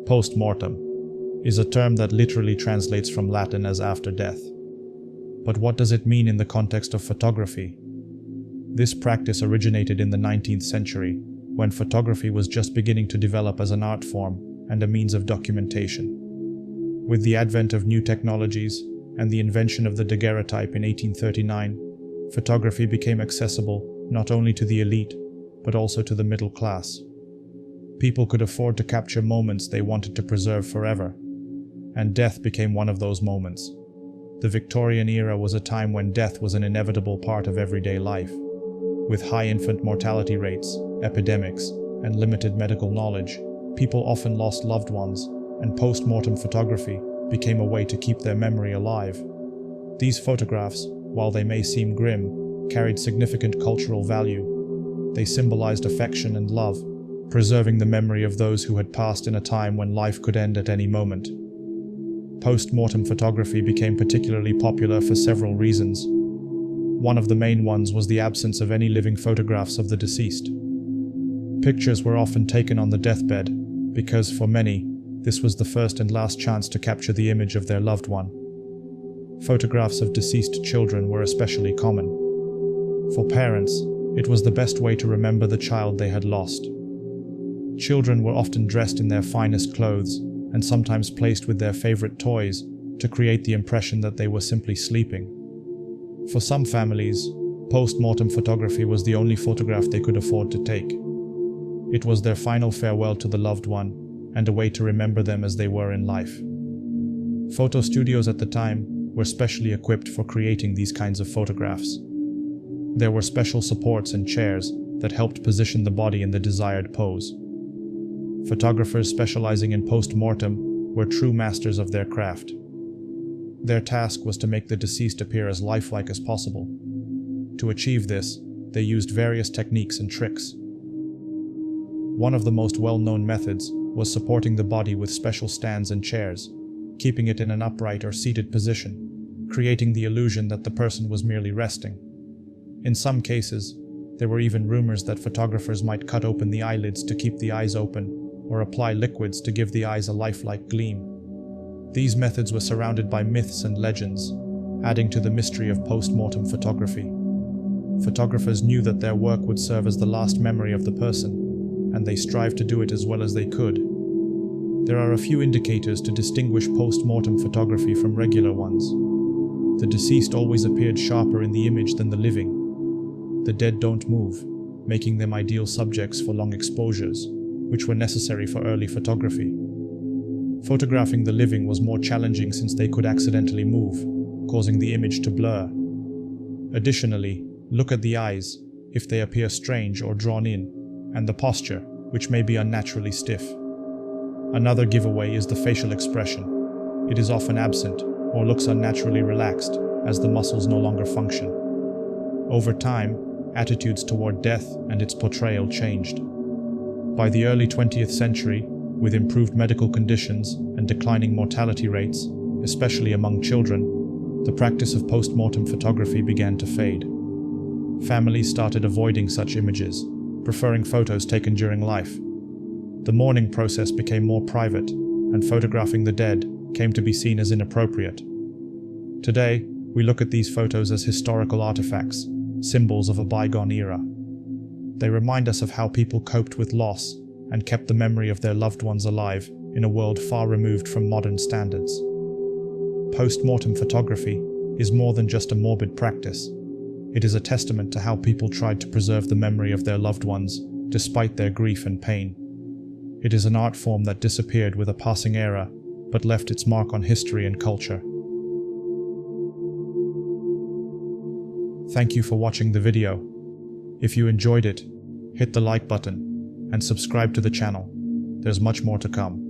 Post-mortem is a term that literally translates from Latin as after death. But what does it mean in the context of photography? This practice originated in the 19th century, when photography was just beginning to develop as an art form and a means of documentation. With the advent of new technologies and the invention of the daguerreotype in 1839, photography became accessible not only to the elite, but also to the middle class. People could afford to capture moments they wanted to preserve forever, and death became one of those moments. The Victorian era was a time when death was an inevitable part of everyday life. With high infant mortality rates, epidemics, and limited medical knowledge, people often lost loved ones, and post-mortem photography became a way to keep their memory alive. These photographs, while they may seem grim, carried significant cultural value. They symbolized affection and love, preserving the memory of those who had passed in a time when life could end at any moment. Post-mortem photography became particularly popular for several reasons. One of the main ones was the absence of any living photographs of the deceased. Pictures were often taken on the deathbed because, for many, this was the first and last chance to capture the image of their loved one. Photographs of deceased children were especially common. For parents, it was the best way to remember the child they had lost. Children were often dressed in their finest clothes and sometimes placed with their favorite toys to create the impression that they were simply sleeping. For some families, post-mortem photography was the only photograph they could afford to take. It was their final farewell to the loved one and a way to remember them as they were in life. Photo studios at the time were specially equipped for creating these kinds of photographs. There were special supports and chairs that helped position the body in the desired pose. Photographers specializing in post-mortem were true masters of their craft. Their task was to make the deceased appear as lifelike as possible. To achieve this, they used various techniques and tricks. One of the most well-known methods was supporting the body with special stands and chairs, keeping it in an upright or seated position, creating the illusion that the person was merely resting. In some cases, there were even rumors that photographers might cut open the eyelids to keep the eyes open, or apply liquids to give the eyes a lifelike gleam. These methods were surrounded by myths and legends, adding to the mystery of post-mortem photography. Photographers knew that their work would serve as the last memory of the person, and they strived to do it as well as they could. There are a few indicators to distinguish post-mortem photography from regular ones. The deceased always appeared sharper in the image than the living. The dead don't move, making them ideal subjects for long exposures, which were necessary for early photography. Photographing the living was more challenging since they could accidentally move, causing the image to blur. Additionally, look at the eyes, if they appear strange or drawn in, and the posture, which may be unnaturally stiff. Another giveaway is the facial expression. It is often absent or looks unnaturally relaxed as the muscles no longer function. Over time, attitudes toward death and its portrayal changed. By the early 20th century, with improved medical conditions and declining mortality rates, especially among children, the practice of post-mortem photography began to fade. Families started avoiding such images, preferring photos taken during life. The mourning process became more private, and photographing the dead came to be seen as inappropriate. Today, we look at these photos as historical artifacts, symbols of a bygone era. They remind us of how people coped with loss and kept the memory of their loved ones alive in a world far removed from modern standards. Post-mortem photography is more than just a morbid practice. It is a testament to how people tried to preserve the memory of their loved ones despite their grief and pain. It is an art form that disappeared with a passing era, but left its mark on history and culture. Thank you for watching the video. If you enjoyed it, hit the like button and subscribe to the channel. There's much more to come.